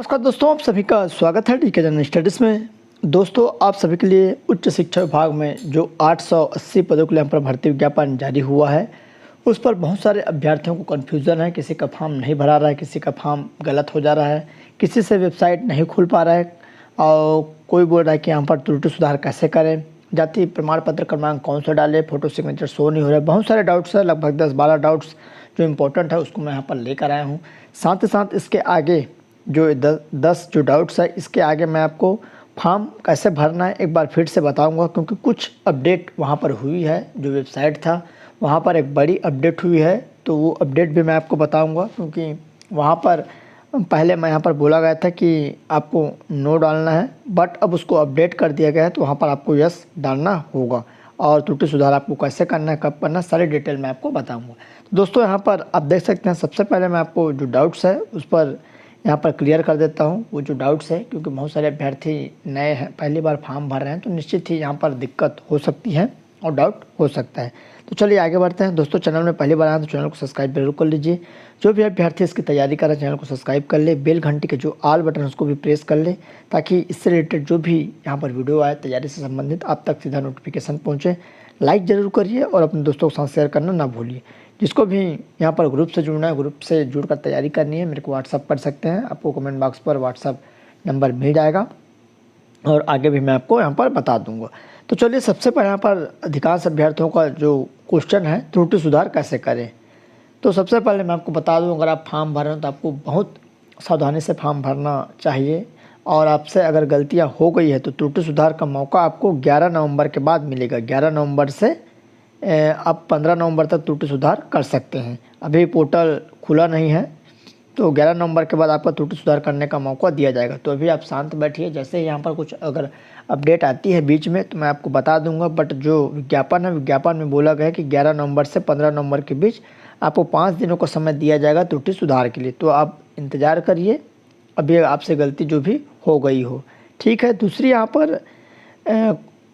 नमस्कार दोस्तों, आप सभी का स्वागत है डीके जनरल स्टडीज़ में। दोस्तों, आप सभी के लिए उच्च शिक्षा विभाग में जो 880 पदों के लिए यहाँ पर भर्ती विज्ञापन जारी हुआ है, उस पर बहुत सारे अभ्यर्थियों को कन्फ्यूज़न है। किसी का फॉर्म नहीं भरा रहा है, किसी का फॉर्म गलत हो जा रहा है, किसी से वेबसाइट नहीं खुल पा रहा है और कोई बोल रहा है कि यहाँ पर त्रुटि सुधार कैसे करें, जाति प्रमाण पत्र क्रमांक कौन सा डालें, फोटो सिग्नेचर शो नहीं हो रहा है। बहुत सारे डाउट्स हैं, लगभग 10-12 डाउट्स जो इम्पोर्टेंट है उसको मैं यहाँ पर लेकर आया हूँ। साथ ही साथ इसके आगे जो 10 जो डाउट्स है, इसके आगे मैं आपको फॉर्म कैसे भरना है एक बार फिर से बताऊंगा, क्योंकि कुछ अपडेट वहाँ पर हुई है। जो वेबसाइट था वहाँ पर एक बड़ी अपडेट हुई है, तो वो अपडेट भी मैं आपको बताऊंगा। क्योंकि वहाँ पर पहले मैं यहाँ पर बोला गया था कि आपको नो डालना है, बट अब उसको अपडेट कर दिया गया है, तो वहाँ पर आपको यस डालना होगा। और त्रुटि सुधार आपको कैसे करना है, कब करना है, सारी डिटेल मैं आपको बताऊँगा। तो दोस्तों, यहाँ पर आप देख सकते हैं, सबसे पहले मैं आपको जो डाउट्स है उस पर यहाँ पर क्लियर कर देता हूँ। वो जो डाउट्स है, क्योंकि बहुत सारे अभ्यर्थी नए हैं, पहली बार फॉर्म भर रहे हैं, तो निश्चित ही यहाँ पर दिक्कत हो सकती है और डाउट हो सकता है। तो चलिए आगे बढ़ते हैं। दोस्तों, चैनल में पहली बार आए तो चैनल को सब्सक्राइब जरूर कर लीजिए। जो भी अभ्यर्थी इसकी तैयारी कर रहे हैं, चैनल को सब्सक्राइब कर ले, बेल घंटी के जो ऑल बटन उसको भी प्रेस कर ले, ताकि इससे रिलेटेड जो भी यहाँ पर वीडियो आए तैयारी से संबंधित आप तक सीधा नोटिफिकेशन पहुँचे। लाइक ज़रूर करिए और अपने दोस्तों के साथ शेयर करना ना भूलिए। जिसको भी यहाँ पर ग्रुप से जुड़ना है, ग्रुप से जुड़कर तैयारी करनी है, मेरे को व्हाट्सअप कर सकते हैं। आपको कमेंट बॉक्स पर व्हाट्सअप नंबर मिल जाएगा और आगे भी मैं आपको यहाँ पर बता दूंगा। तो चलिए, सबसे पहले यहाँ पर अधिकांश अभ्यर्थियों का जो क्वेश्चन है, त्रुटि सुधार कैसे करें। तो सबसे पहले मैं आपको बता दूँ, अगर आप फॉर्म भर रहे हो तो आपको बहुत सावधानी से फॉर्म भरना चाहिए। और आपसे अगर गलतियाँ हो गई है तो त्रुटि सुधार का मौका आपको 11 नवंबर के बाद मिलेगा। 11 नवंबर से आप 15 नवंबर तक त्रुटि सुधार कर सकते हैं। अभी पोर्टल खुला नहीं है, तो 11 नवंबर के बाद आपका त्रुटि सुधार करने का मौका दिया जाएगा। तो अभी आप शांत बैठिए, जैसे ही यहाँ पर कुछ अगर अपडेट आती है बीच में तो मैं आपको बता दूंगा। बट जो विज्ञापन है, विज्ञापन में बोला गया है कि 11 नवंबर से 15 नवंबर के बीच आपको 5 दिनों का समय दिया जाएगा त्रुटि सुधार के लिए। तो आप इंतज़ार करिए, अभी आपसे गलती जो भी हो गई हो, ठीक है। दूसरी यहाँ पर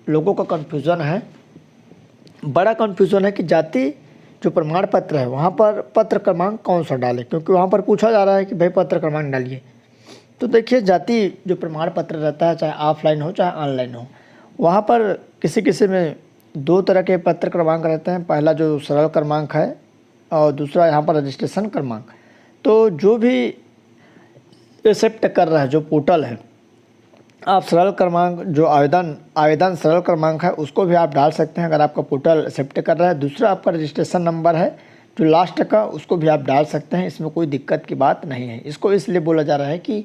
लोगों का कन्फ्यूज़न है, बड़ा कन्फ्यूज़न है कि जाति जो प्रमाण पत्र है वहाँ पर पत्र क्रमांक कौन सा डालें, क्योंकि वहाँ पर पूछा जा रहा है कि भाई पत्र क्रमांक डालिए। तो देखिए, जाति जो प्रमाण पत्र रहता है, चाहे ऑफलाइन हो चाहे ऑनलाइन हो, वहाँ पर किसी किसी में 2 तरह के पत्र क्रमांक रहते हैं। पहला जो सरल क्रमांक है और दूसरा यहाँ पर रजिस्ट्रेशन क्रमांक। तो जो भी एक्सेप्ट कर रहा है, जो पोर्टल है, आप सरल क्रमांक जो आवेदन सरल क्रमांक है उसको भी आप डाल सकते हैं अगर आपका पोर्टल एक्सेप्ट कर रहा है। दूसरा आपका रजिस्ट्रेशन नंबर है जो लास्ट का, उसको भी आप डाल सकते हैं। इसमें कोई दिक्कत की बात नहीं है। इसको इसलिए बोला जा रहा है कि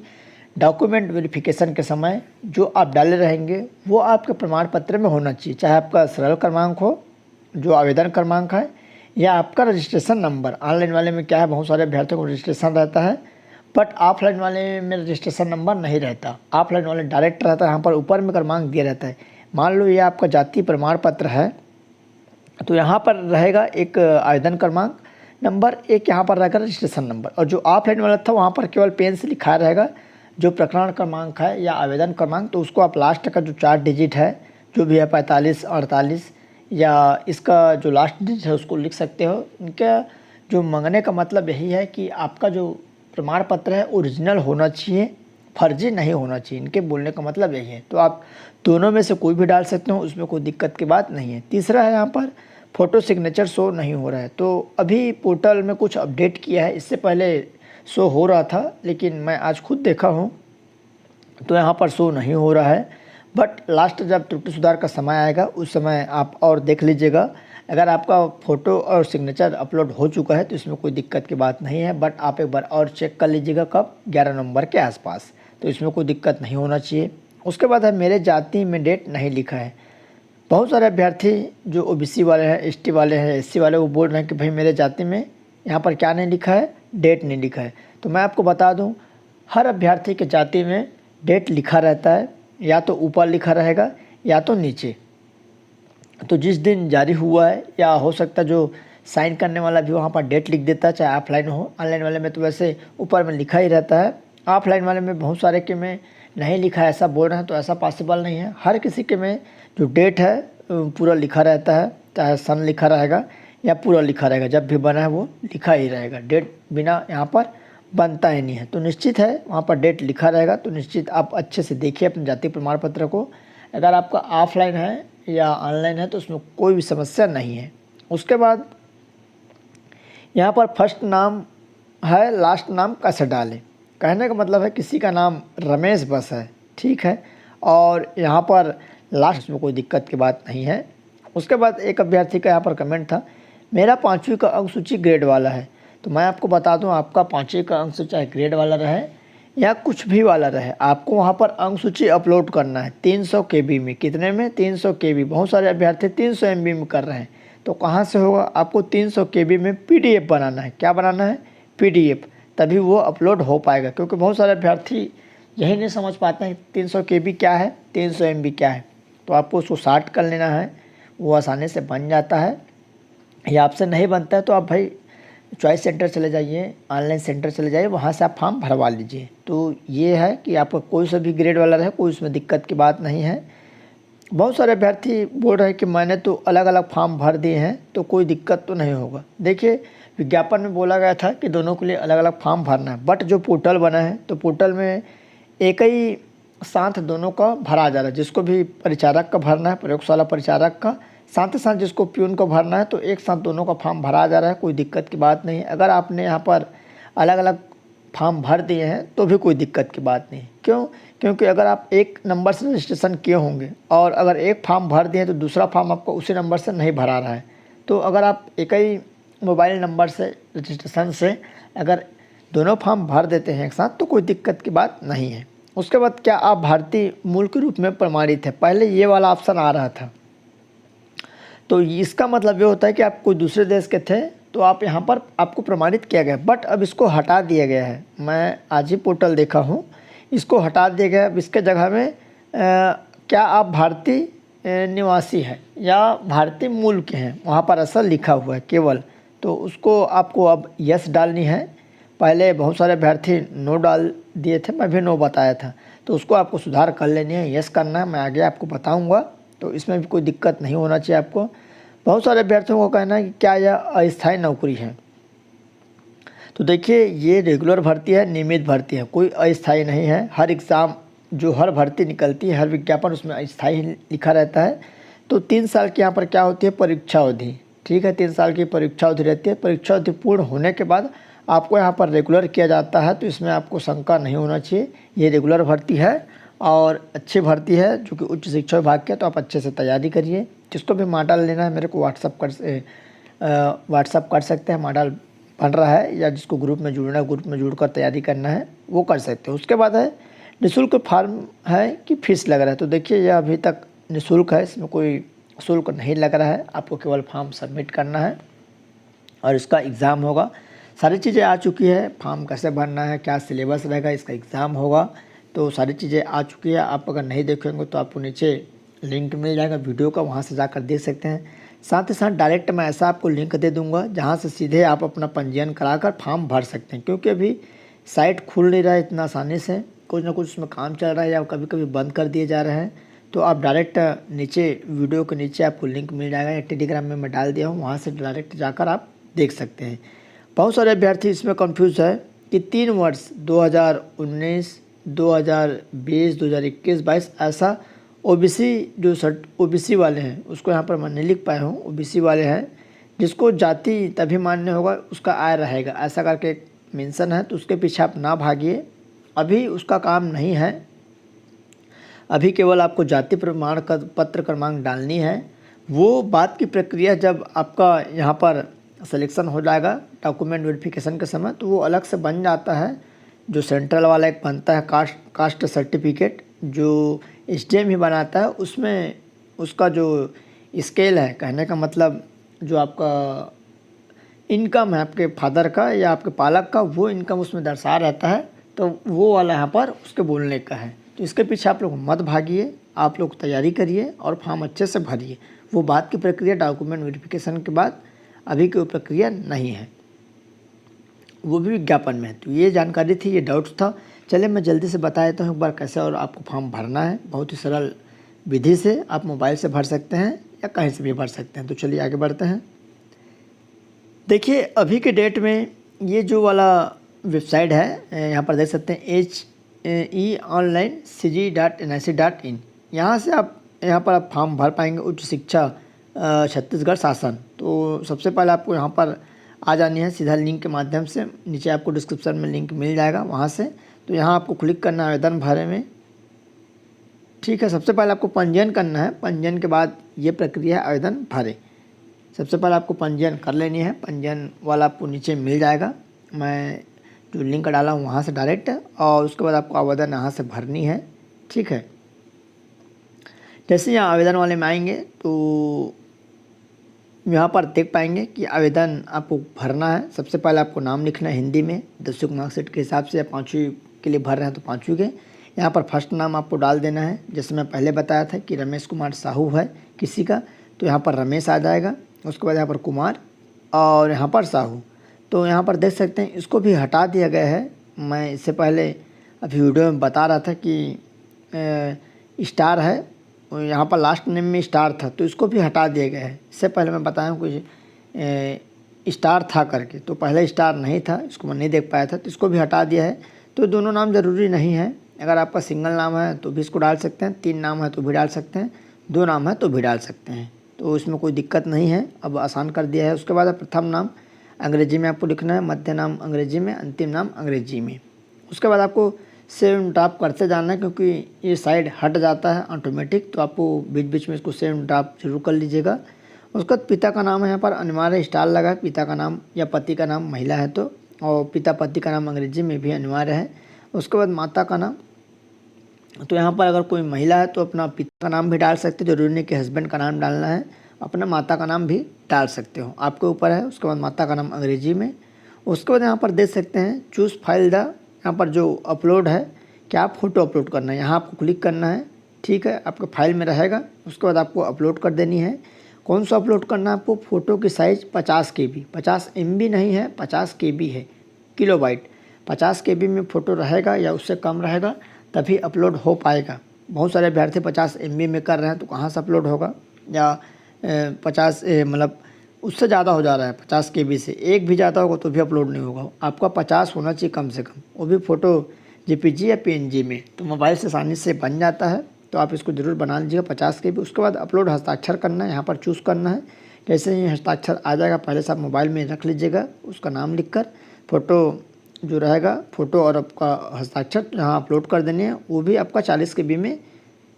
डॉक्यूमेंट वेरिफिकेशन के समय जो आप डाले रहेंगे वो आपके प्रमाण पत्र में होना चाहिए, चाहे आपका सरल क्रमांक हो जो आवेदन क्रमांक है, या आपका रजिस्ट्रेशन नंबर। ऑनलाइन वाले में क्या है, बहुत सारे अभ्यर्थियों को रजिस्ट्रेशन रहता है, बट ऑफलाइन वाले में रजिस्ट्रेशन नंबर नहीं रहता। ऑफलाइन वाले डायरेक्ट रहता है, यहाँ पर ऊपर में क्रमांक दिया रहता है। मान लो ये आपका जाति प्रमाण पत्र है, तो यहाँ पर रहेगा एक आवेदन क्रमांक नंबर, एक यहाँ पर रहेगा रजिस्ट्रेशन नंबर। और जो ऑफलाइन वाला था वहाँ पर केवल पेन से लिखा रहेगा जो प्रकरण क्रमांक है या आवेदन क्रमांक। तो उसको आप लास्ट का जो 4 डिजिट है, जो भी है 45, 48, या इसका जो लास्ट डिजिट है उसको लिख सकते हो। इनका जो मांगने का मतलब यही है कि आपका जो प्रमाण पत्र है ओरिजिनल होना चाहिए, फर्जी नहीं होना चाहिए। इनके बोलने का मतलब यही है। तो आप दोनों में से कोई भी डाल सकते हो, उसमें कोई दिक्कत की बात नहीं है। तीसरा है, यहाँ पर फ़ोटो सिग्नेचर शो नहीं हो रहा है। तो अभी पोर्टल में कुछ अपडेट किया है, इससे पहले शो हो रहा था, लेकिन मैं आज खुद देखा हूँ तो यहाँ पर शो नहीं हो रहा है। बट लास्ट जब त्रुटि सुधार का समय आएगा उस समय आप और देख लीजिएगा। अगर आपका फ़ोटो और सिग्नेचर अपलोड हो चुका है तो इसमें कोई दिक्कत की बात नहीं है। बट आप एक बार और चेक कर लीजिएगा, कब, 11 नवंबर के आसपास। तो इसमें कोई दिक्कत नहीं होना चाहिए। उसके बाद है, मेरे जाति में डेट नहीं लिखा है। बहुत सारे अभ्यर्थी जो ओबीसी वाले हैं, एसटी वाले हैं, एससी वाले, वो बोल रहे हैं कि भाई मेरे जाति में यहाँ पर क्या नहीं लिखा है, डेट नहीं लिखा है। तो मैं आपको बता दूँ, हर अभ्यर्थी के जाति में डेट लिखा रहता है, या तो ऊपर लिखा रहेगा या तो नीचे। तो जिस दिन जारी हुआ है, या हो सकता है जो साइन करने वाला भी वहाँ पर डेट लिख देता है, चाहे ऑफलाइन हो। ऑनलाइन वाले में तो वैसे ऊपर में लिखा ही रहता है। ऑफलाइन वाले में बहुत सारे के में नहीं लिखा है, ऐसा बोल रहे हैं, तो ऐसा पॉसिबल नहीं है। हर किसी के में जो डेट है पूरा लिखा रहता है, चाहे सन लिखा रहेगा या पूरा लिखा रहेगा, जब भी बना है वो लिखा ही रहेगा। डेट बिना यहाँ पर बनता ही नहीं है। तो निश्चित है वहाँ पर डेट लिखा रहेगा, तो निश्चित आप अच्छे से देखिए अपने जाति प्रमाण पत्र को। अगर आपका ऑफलाइन है या ऑनलाइन है तो उसमें कोई भी समस्या नहीं है। उसके बाद यहाँ पर फर्स्ट नाम है, लास्ट नाम कैसे डालें। कहने का मतलब है किसी का नाम रमेश बस है, ठीक है, और यहाँ पर लास्ट में कोई दिक्कत की बात नहीं है। उसके बाद एक अभ्यर्थी का यहाँ पर कमेंट था, मेरा 5वीं का अंक सूची ग्रेड वाला है। तो मैं आपको बता दूं, आपका 5वीं का अंक सूची चाहे ग्रेड वाला रहे या कुछ भी वाला रहे, आपको वहाँ पर अंक सूची अपलोड करना है 300 KB में। कितने में? 300 KB। बहुत सारे अभ्यर्थी 300 MB में कर रहे हैं, तो कहाँ से होगा? आपको 300 KB में PDF बनाना है। क्या बनाना है? PDF, तभी वो अपलोड हो पाएगा। क्योंकि बहुत सारे अभ्यर्थी यही नहीं समझ पाते हैं 300 KB क्या है, 300 MB क्या है। तो आपको उसको शार्ट कर लेना है, वो आसानी से बन जाता है। या आपसे नहीं बनता है तो आप भाई चॉइस सेंटर चले जाइए, ऑनलाइन सेंटर चले जाइए, वहाँ से आप फॉर्म भरवा लीजिए। तो ये है कि आपका कोई सा भी ग्रेड वाला रहे, कोई उसमें दिक्कत की बात नहीं है। बहुत सारे अभ्यर्थी बोल रहे हैं कि मैंने तो अलग अलग फॉर्म भर दिए हैं तो कोई दिक्कत तो नहीं होगा। देखिए, विज्ञापन में बोला गया था कि दोनों के लिए अलग अलग फॉर्म भरना है, बट जो पोर्टल बना है तो पोर्टल में एक ही साथ दोनों का भरा जा रहा है। जिसको भी परिचारक का भरना है, प्रयोगशाला परिचारक का, साथ ही साथ जिसको प्यून को भरना है, तो एक साथ दोनों का फॉर्म भरा जा रहा है। कोई दिक्कत की बात नहीं है। अगर आपने यहाँ पर अलग अलग फॉर्म भर दिए हैं तो भी कोई दिक्कत की बात नहीं। क्यों? क्योंकि अगर आप एक नंबर से रजिस्ट्रेशन किए होंगे और अगर एक फॉर्म भर दिए तो दूसरा फॉर्म आपको उसी नंबर से नहीं भरा रहा है। तो अगर आप एक ही मोबाइल नंबर से रजिस्ट्रेशन से अगर दोनों फॉर्म भर देते हैं एक साथ तो कोई दिक्कत की बात नहीं है। उसके बाद क्या आप भारतीय मूल के रूप में प्रमाणित है? पहले ये वाला ऑप्शन आ रहा था, तो इसका मतलब ये होता है कि आप कोई दूसरे देश के थे तो आप यहाँ पर आपको प्रमाणित किया गया, बट अब इसको हटा दिया गया है। मैं आज ही पोर्टल देखा हूँ, इसको हटा दिया गया। अब इसके जगह में क्या आप भारतीय निवासी हैं या भारतीय मूल के हैं, वहाँ पर ऐसा लिखा हुआ है केवल। तो उसको आपको अब यस डालनी है। पहले बहुत सारे अभ्यर्थी नो डाल दिए थे, मैं भी नो बताया था, तो उसको आपको सुधार कर लेनी है, यस करना है। मैं आगे आपको बताऊँगा, तो इसमें भी कोई दिक्कत नहीं होना चाहिए आपको। बहुत सारे अभ्यर्थियों को कहना है कि क्या यह अस्थायी नौकरी है। तो देखिए, ये रेगुलर भर्ती है, नियमित भर्ती है, कोई अस्थायी नहीं है। हर एग्ज़ाम जो हर भर्ती निकलती है, हर विज्ञापन उसमें अस्थायी लिखा रहता है। तो 3 साल की यहाँ पर क्या होती है? परीक्षा अवधि, ठीक है, 3 साल की परीक्षा अवधि रहती है। परीक्षा अवधि पूर्ण होने के बाद आपको यहाँ पर रेगुलर किया जाता है, तो इसमें आपको शंका नहीं होना चाहिए। ये रेगुलर भर्ती है और अच्छी भर्ती है जो कि उच्च शिक्षा विभाग के, तो आप अच्छे से तैयारी करिए। जिसको भी मॉडल लेना है मेरे को व्हाट्सअप कर सकते हैं। मॉडल बन रहा है या जिसको ग्रुप में जुड़ना है, ग्रुप में जुड़कर तैयारी करना है वो कर सकते हैं। उसके बाद है निःशुल्क फॉर्म है कि फीस लग रहा है। तो देखिए, यह अभी तक निःशुल्क है, इसमें कोई शुल्क नहीं लग रहा है। आपको केवल फॉर्म सबमिट करना है और इसका एग्ज़ाम होगा। सारी चीज़ें आ चुकी है, फॉर्म कैसे भरना है, क्या सिलेबस रहेगा, इसका एग्ज़ाम होगा, तो सारी चीज़ें आ चुकी है। आप अगर नहीं देखेंगे तो आपको नीचे लिंक मिल जाएगा वीडियो का, वहाँ से जाकर देख सकते हैं। साथ ही साथ डायरेक्ट मैं ऐसा आपको लिंक दे दूंगा जहाँ से सीधे आप अपना पंजीयन कराकर फॉर्म भर सकते हैं। क्योंकि अभी साइट खुल नहीं रहा है इतना आसानी से, कुछ ना कुछ उसमें काम चल रहा है या कभी कभी बंद कर दिए जा रहे हैं। तो आप डायरेक्ट नीचे वीडियो के नीचे आपको लिंक मिल जाएगा, या टेलीग्राम में मैं डाल दिया हूँ, वहाँ से डायरेक्ट जाकर आप देख सकते हैं। बहुत सारे अभ्यर्थी इसमें कंफ्यूज है कि 3 वर्ष 2019, 2020, 2021, 22 ऐसा ओबीसी जो ओबीसी वाले हैं उसको यहाँ पर मैं नहीं लिख पाया हूँ। ओबीसी वाले हैं जिसको जाति तभी मान्य होगा उसका आय रहेगा, ऐसा करके एक मेंशन है। तो उसके पीछे आप ना भागिए, अभी उसका काम नहीं है। अभी केवल आपको जाति प्रमाण पत्र क्रमांक डालनी है। वो बात की प्रक्रिया जब आपका यहाँ पर सिलेक्शन हो जाएगा डॉक्यूमेंट वेरिफिकेशन के समय, तो वो अलग से बन जाता है। जो सेंट्रल वाला एक बनता है कास्ट सर्टिफिकेट, जो SDM ही बनाता है, उसमें उसका जो स्केल है, कहने का मतलब जो आपका इनकम है आपके फादर का या आपके पालक का, वो इनकम उसमें दर्शा रहता है। तो वो वाला यहाँ पर उसके बोलने का है। तो इसके पीछे आप लोग मत भागिए, आप लोग तैयारी करिए और फॉर्म अच्छे से भरिए। वो बात की प्रक्रिया डॉक्यूमेंट वेरिफिकेशन के बाद, अभी की वो प्रक्रिया नहीं है, वो भी विज्ञापन में है। तो ये जानकारी थी, ये डाउट्स था। चलिए मैं जल्दी से बता देता हूँ एक बार कैसे और आपको फॉर्म भरना है। बहुत ही सरल विधि से आप मोबाइल से भर सकते हैं या कहीं से भी भर सकते हैं। तो चलिए आगे बढ़ते हैं। देखिए, अभी के डेट में ये जो वाला वेबसाइट है, यहाँ पर देख सकते हैं HEOnlinecg.nic.in। यहाँ से आप फॉर्म भर पाएंगे उच्च शिक्षा छत्तीसगढ़ शासन। तो सबसे पहले आपको यहाँ पर आ जानी है सीधा लिंक के माध्यम से, नीचे आपको डिस्क्रिप्शन में लिंक मिल जाएगा वहाँ से। तो यहाँ आपको क्लिक करना है आवेदन भरे में, ठीक है। सबसे पहले आपको पंजीयन करना है, पंजीयन के बाद ये प्रक्रिया है आवेदन भरे। सबसे पहले आपको पंजीयन कर लेनी है, पंजीयन वाला आपको नीचे मिल जाएगा, मैं जो लिंक डाला हूँ वहाँ से डायरेक्ट, और उसके बाद आपको आवेदन यहाँ से भरनी है, ठीक है। जैसे यहाँ आवेदन वाले में आएंगे तो यहाँ पर देख पाएंगे कि आवेदन आपको भरना है। सबसे पहले आपको नाम लिखना है हिंदी में, 10वीं की मार्कशीट के हिसाब से, 5वीं के लिए भर रहे हैं तो 5वीं के। यहाँ पर फर्स्ट नाम आपको डाल देना है, जैसे मैं पहले बताया था कि रमेश कुमार साहू है किसी का, तो यहाँ पर रमेश आ जाएगा। उसके बाद यहाँ पर कुमार और यहाँ पर साहू। तो यहाँ पर देख सकते हैं इसको भी हटा दिया गया है। मैं इससे पहले अभी वीडियो में बता रहा था कि स्टार है, यहाँ पर लास्ट नेम में स्टार था, तो इसको भी हटा दिया गया है। इससे पहले मैं बताया हूँ कुछ स्टार था करके, तो पहले स्टार नहीं था, इसको मैं नहीं देख पाया था, तो इसको भी हटा दिया है। तो दोनों नाम ज़रूरी नहीं है, अगर आपका सिंगल नाम है तो भी इसको डाल सकते हैं, 3 नाम है तो भी डाल सकते हैं, 2 नाम है तो भी डाल सकते हैं, तो इसमें कोई दिक्कत नहीं है, अब आसान कर दिया है। उसके बाद प्रथम नाम अंग्रेजी में आपको लिखना है, मध्य नाम अंग्रेजी में, अंतिम नाम अंग्रेजी में। उसके बाद आपको सेव एंड ड्राप करते जाना है, क्योंकि ये साइड हट जाता है ऑटोमेटिक, तो आपको बीच बीच में इसको सेव एंड ड्राप जरूर कर लीजिएगा। उसके बाद पिता का नाम है, यहाँ पर अनिवार्य स्टार लगा है, पिता का नाम या पति का नाम महिला है तो, और पिता पति का नाम अंग्रेजी में भी अनिवार्य है। उसके बाद माता का नाम, तो यहाँ पर अगर कोई महिला है तो अपना पिता का नाम भी डाल सकते हो, जरूरी नहीं कि हस्बैंड का नाम डालना है, अपना माता का नाम भी डाल सकते हो, आपके ऊपर है। उसके बाद माता का नाम अंग्रेजी में। उसके बाद यहाँ पर देख सकते हैं चूज़ फाइल द, यहाँ पर जो अपलोड है, क्या आप फ़ोटो अपलोड करना है, यहाँ आपको क्लिक करना है, ठीक है, आपका फाइल में रहेगा। उसके बाद आपको अपलोड कर देनी है। कौन सा अपलोड करना है आपको, फ़ोटो की साइज़ 50 KB, 50 MB नहीं है, 50 KB है, किलोबाइट। 50 KB में फ़ोटो रहेगा या उससे कम रहेगा तभी अपलोड हो पाएगा। बहुत सारे अभ्यर्थी 50 MB में कर रहे हैं, तो कहाँ से अपलोड होगा, या 50 मतलब उससे ज़्यादा हो जा रहा है, 50 KB से एक भी ज़्यादा होगा तो भी अपलोड नहीं होगा। आपका 50 होना चाहिए कम से कम, वो भी फ़ोटो JPG या PNG में, तो मोबाइल से आसानी से बन जाता है, तो आप इसको ज़रूर बना लीजिएगा 50 KB। उसके बाद अपलोड हस्ताक्षर करना है, यहाँ पर चूज़ करना है। जैसे ही हस्ताक्षर आ जाएगा, पहले से आप मोबाइल में रख लीजिएगा, उसका नाम लिखकर फ़ोटो जो रहेगा, फ़ोटो और आपका हस्ताक्षर यहाँ अपलोड कर देनी है। वो भी आपका 40 KB में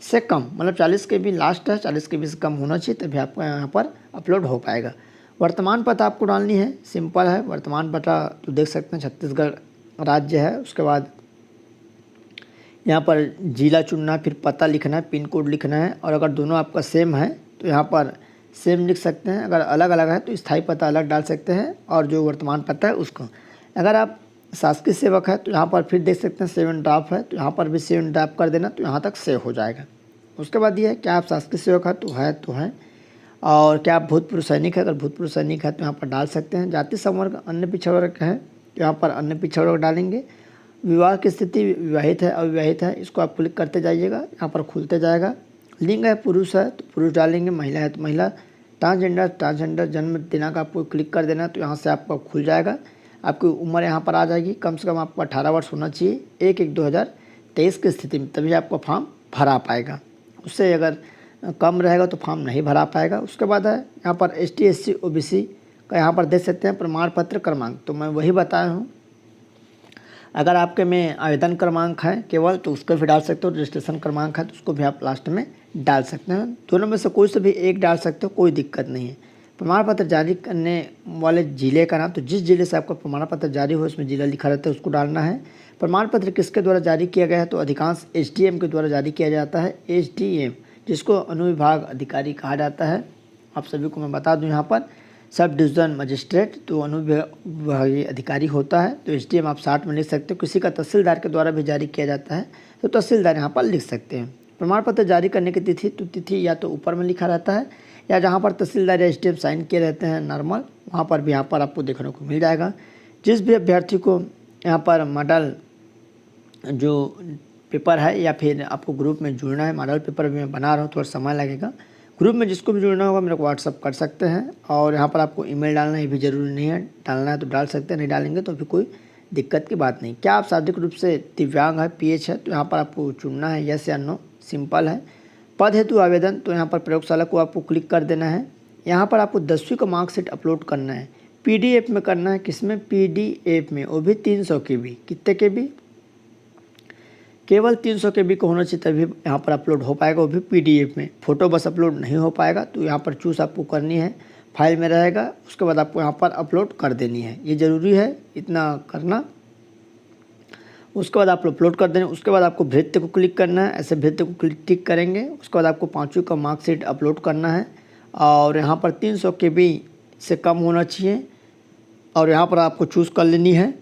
से कम, मतलब 40 KB लास्ट है, 40 KB से कम होना चाहिए, तभी आपका यहाँ पर अपलोड हो पाएगा। वर्तमान पता आपको डालनी है, सिंपल है, वर्तमान पता तो देख सकते हैं छत्तीसगढ़ राज्य है। उसके बाद यहाँ पर जिला चुनना है, फिर पता लिखना है, पिन कोड लिखना है, और अगर दोनों आपका सेम है तो यहाँ पर सेम लिख सकते हैं, अगर अलग अलग है तो स्थायी पता अलग डाल सकते हैं, और जो वर्तमान पता है उसको। अगर आप शासकीय सेवक है तो यहाँ पर फिर देख सकते हैं सेव एंड ड्राफ्ट है, तो यहाँ पर भी सेव एंड ड्राफ्ट कर देना, तो यहाँ तक सेव हो जाएगा। उसके बाद ये है क्या आप शासकीय सेवक है तो है, और क्या आप भूतपूर्व सैनिक है, अगर भूतपूर्व सैनिक है तो यहाँ पर डाल सकते हैं। जाति संवर्ग अन्य पिछड़ा वर्ग है तो यहाँ पर अन्य पिछड़ा वर्ग डालेंगे। विवाह की स्थिति विवाहित है अविवाहित है, इसको आप क्लिक करते जाइएगा, यहाँ पर खुलते जाएगा। लिंग है पुरुष है तो पुरुष डालेंगे, महिला है तो महिला। ट्रांसजेंडर जन्म दिनांक आपको क्लिक कर देना, तो यहाँ से आपका खुल जाएगा। आपकी उम्र यहाँ पर आ जाएगी, कम से कम आपको 18 वर्ष होना चाहिए 1/1/2023 की स्थिति में, तभी आपका फॉर्म भरा पाएगा। उससे अगर कम रहेगा तो फॉर्म नहीं भरा पाएगा। उसके बाद है यहाँ पर ST SC OBC का, यहाँ पर देख सकते हैं प्रमाण पत्र क्रमांक, तो मैं वही बताया हूँ। अगर आपके में आवेदन क्रमांक है केवल तो उसको भी डाल सकते हो, रजिस्ट्रेशन क्रमांक है तो उसको भी आप लास्ट में डाल सकते हैं। दोनों में से कोई से भी एक डाल सकते हो, कोई दिक्कत नहीं है। प्रमाण पत्र जारी करने वाले जिले का नाम, तो जिस जिले से आपका प्रमाण पत्र जारी हो इसमें जिला लिखा रहता है, उसको डालना है। प्रमाण पत्र किसके द्वारा जारी किया गया है, तो अधिकांश SDM के द्वारा जारी किया जाता है। SDM जिसको अनुविभाग अधिकारी कहा जाता है, आप सभी को मैं बता दूं, यहाँ पर सब डिवीज़न मजिस्ट्रेट तो अनुविभागीय अधिकारी होता है। तो SDM आप 60 में लिख सकते हो। किसी का तहसीलदार के द्वारा भी जारी किया जाता है तो तहसीलदार यहाँ पर लिख सकते हैं। प्रमाण पत्र जारी करने की तिथि, तो तिथि या तो ऊपर में लिखा रहता है, या जहाँ पर तहसीलदार या SDM साइन किए रहते हैं नॉर्मल, वहाँ पर भी यहाँ पर आपको देखने को मिल जाएगा। जिस भी अभ्यर्थी को यहाँ पर मॉडल जो पेपर है या फिर आपको ग्रुप में जुड़ना है, मॉडल पेपर भी मैं बना रहा हूँ, थोड़ा समय लगेगा। ग्रुप में जिसको भी जुड़ना होगा मेरे को व्हाट्सअप कर सकते हैं, और यहाँ पर आपको ईमेल डालना, ये भी ज़रूरी नहीं है, डालना है तो डाल सकते हैं, नहीं डालेंगे तो भी कोई दिक्कत की बात नहीं। क्या आप शारीरिक रूप से दिव्यांग है, पीएच है, तो यहाँ पर आपको चुनना है यस या नो, सिंपल है। पद हेतु आवेदन, तो यहाँ पर प्रयोगशाला को आपको क्लिक कर देना है। यहाँ पर आपको 10वीं का मार्कशीट अपलोड करना है, पीडीएफ में करना है। किसमें? पीडीएफ में, वो भी 300 KB। कितने KB? केवल 300 KB का होना चाहिए, तभी यहाँ पर अपलोड हो पाएगा, वो भी पीडीएफ में। फ़ोटो बस अपलोड नहीं हो पाएगा, तो यहाँ पर चूज़ आपको करनी है, फाइल में रहेगा, उसके बाद आपको यहाँ पर अपलोड कर देनी है। ये ज़रूरी है इतना करना। उसके बाद आप अपलोड कर देंगे। उसके बाद आपको भृत्य को क्लिक करना है, ऐसे भृत्य को क्लिक करेंगे। उसके बाद आपको 5वीं का मार्कशीट अपलोड करना है और यहाँ पर 300 KB से कम होना चाहिए और यहाँ पर आपको चूज़ कर लेनी है।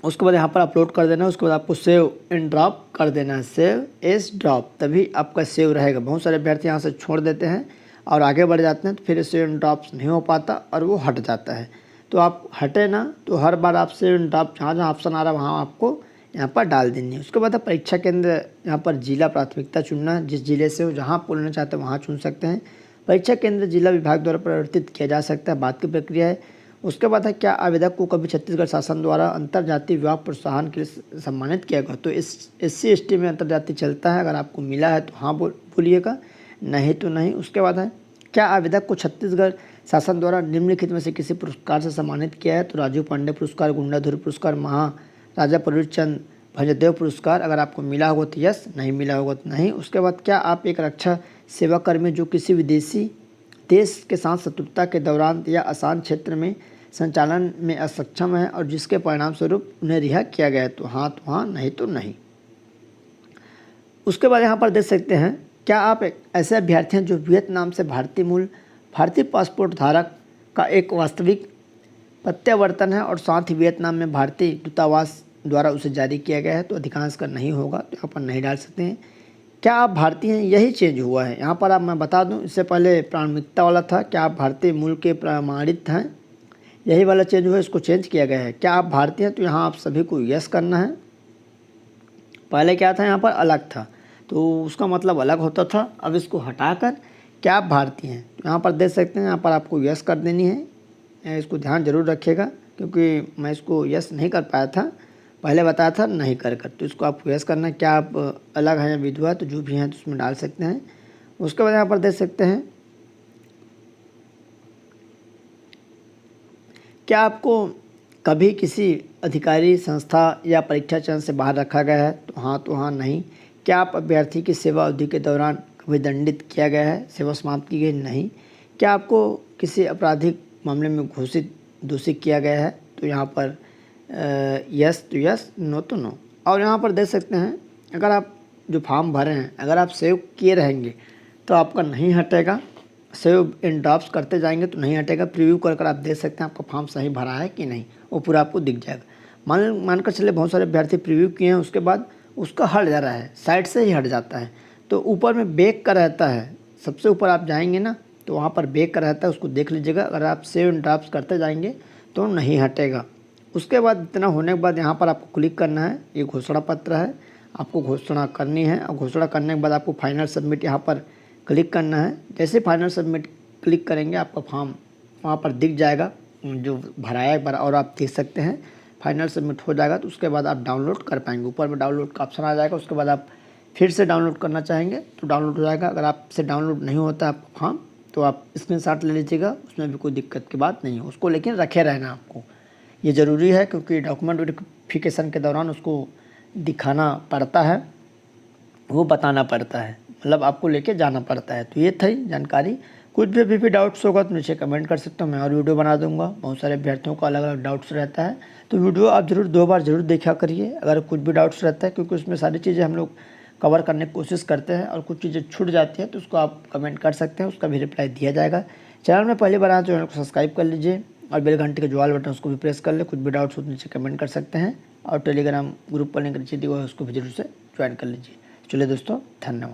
उसके बाद यहाँ पर अपलोड कर देना है। उसके बाद आपको सेव एंड ड्रॉप कर देना है, सेव एज ड्रॉप, तभी आपका सेव रहेगा। बहुत सारे अभ्यर्थी यहाँ से छोड़ देते हैं और आगे बढ़ जाते हैं, तो फिर सेव एंड ड्रॉप नहीं हो पाता और वो हट जाता है। तो आप हटे ना, तो हर बार आप सेव एंड ड्रॉप जहाँ जहाँ ऑप्शन आ रहा है वहाँ आपको यहाँ पर डाल देनी है। उसके बाद आप परीक्षा केंद्र यहाँ पर जिला प्राथमिकता चुनना है, जिस जिले से हो जहाँ आप बोलना चाहते हैं वहाँ चुन सकते हैं। परीक्षा केंद्र जिला विभाग द्वारा परिवर्तित किया जा सकता है, बात की प्रक्रिया है। उसके बाद है क्या आवेदक को कभी छत्तीसगढ़ शासन द्वारा अंतर्जातीय विवाह प्रोत्साहन के लिए सम्मानित किया गया? तो इस SC ST में अंतर्जातीय चलता है, अगर आपको मिला है तो हाँ बोलिएगा, नहीं तो नहीं। उसके बाद है क्या आवेदक को छत्तीसगढ़ शासन द्वारा निम्नलिखित में से किसी पुरस्कार से सम्मानित किया है? तो राजीव पांडे पुरस्कार, गुंडाधुरी पुरस्कार, महाराजा प्रवीर चंद भंजदेव पुरस्कार। अगर आपको मिला होगा तो यस, नहीं मिला होगा तो नहीं। उसके बाद क्या आप एक रक्षा सेवा कर्मी जो किसी विदेशी देश के साथ शत्रुता के दौरान या आसान क्षेत्र में संचालन में असक्षम है और जिसके परिणाम स्वरूप उन्हें रिहा किया गया है? तो हाँ, नहीं तो नहीं। उसके बाद यहाँ पर देख सकते हैं क्या आप एक ऐसे अभ्यर्थी हैं जो वियतनाम से भारतीय मूल भारतीय पासपोर्ट धारक का एक वास्तविक प्रत्यावर्तन है और साथ ही वियतनाम में भारतीय दूतावास द्वारा उसे जारी किया गया है? तो अधिकांश का नहीं होगा, तो यहाँ पर नहीं डाल सकते हैं। क्या आप भारतीय हैं? यही चेंज हुआ है यहाँ पर। आप मैं बता दूं, इससे पहले प्रामाणिकता वाला था, क्या आप भारतीय मूल के प्रमाणित हैं, यही वाला चेंज हुआ है, इसको चेंज किया गया है। क्या आप भारतीय हैं? तो यहाँ आप सभी को यस करना है। पहले क्या था, यहाँ पर अलग था, तो उसका मतलब अलग होता था। अब इसको हटाकर क्या आप भारतीय हैं, तो यहाँ पर देख सकते हैं, यहाँ पर आपको यस कर देनी है। इसको ध्यान जरूर रखिएगा, क्योंकि मैं इसको यस नहीं कर पाया था, पहले बताया था नहीं कर, तो इसको आपको यस करना है। क्या आप अलग हैं या विधवा, तो जो भी हैं तो उसमें डाल सकते हैं। उसके बाद यहाँ पर देख सकते हैं क्या आपको कभी किसी अधिकारी, संस्था या परीक्षा चरण से बाहर रखा गया है? तो हाँ, नहीं। क्या आप अभ्यर्थी की सेवा अवधि के दौरान कभी दंडित किया गया है, सेवा समाप्त की गई? नहीं। क्या आपको किसी आपराधिक मामले में घोषित दोषी किया गया है? तो यहाँ पर यस तो यस, नो तो नो। और यहाँ पर देख सकते हैं अगर आप जो फॉर्म भरे हैं अगर आप सेव किए रहेंगे तो आपका नहीं हटेगा, सेव इन ड्राफ्ट्स करते जाएंगे तो नहीं हटेगा। प्रीव्यू कर आप देख सकते हैं आपका फॉर्म सही भरा है कि नहीं, वो पूरा आपको दिख जाएगा। मानकर चले बहुत सारे अभ्यर्थी प्रीव्यू किए हैं, उसके बाद उसका हट जा रहा है, साइड से ही हट जाता है, तो ऊपर में बैक का रहता है, सबसे ऊपर आप जाएंगे ना तो वहाँ पर बैक का रहता है, उसको देख लीजिएगा। अगर आप सेव इन ड्राफ्ट्स करते जाएंगे तो नहीं हटेगा। उसके बाद इतना होने के बाद यहाँ पर आपको क्लिक करना है, ये घोषणा पत्र है, आपको घोषणा करनी है। और घोषणा करने के बाद आपको फाइनल सबमिट यहाँ पर क्लिक करना है। जैसे फाइनल सबमिट क्लिक करेंगे आपका फॉर्म वहाँ पर दिख जाएगा जो भराया एक बार, और आप देख सकते हैं फाइनल सबमिट हो जाएगा। तो उसके बाद आप डाउनलोड कर पाएंगे, ऊपर में डाउनलोड का ऑप्शन आ जाएगा। उसके बाद आप फिर से डाउनलोड करना चाहेंगे तो डाउनलोड हो जाएगा। अगर आपसे डाउनलोड नहीं होता है आपका फॉर्म तो आप स्क्रीनशॉट ले लीजिएगा, उसमें भी कोई दिक्कत की बात नहीं है। उसको लेकिन रखे रहना आपको, ये ज़रूरी है, क्योंकि डॉक्यूमेंट वेरिफिकेशन के दौरान उसको दिखाना पड़ता है, वो बताना पड़ता है, मतलब आपको लेके जाना पड़ता है। तो ये थी जानकारी। कुछ भी डाउट्स होगा तो नीचे कमेंट कर सकते हो, मैं और वीडियो बना दूंगा। बहुत सारे अभ्यर्थियों को अलग अलग डाउट्स रहता है, तो वीडियो आप जरूर 2 बार जरूर देखा करिए अगर कुछ भी डाउट्स रहता है, क्योंकि उसमें सारी चीज़ें हम लोग कवर करने की कोशिश करते हैं और कुछ चीज़ें छूट जाती है तो उसको आप कमेंट कर सकते हैं, उसका भी रिप्लाई दिया जाएगा। चैनल में पहले बार आए तो चैनल को सब्सक्राइब कर लीजिए और बेल घंटे के जो ऑल बटन उसको भी प्रेस कर ले। कुछ भी डाउट्स हो तो नीचे कमेंट कर सकते हैं और टेलीग्राम ग्रुप पर लिंक नीचे दिया हुआ है उसको भी जरूर से ज्वाइन कर लीजिए। चलिए दोस्तों, धन्यवाद।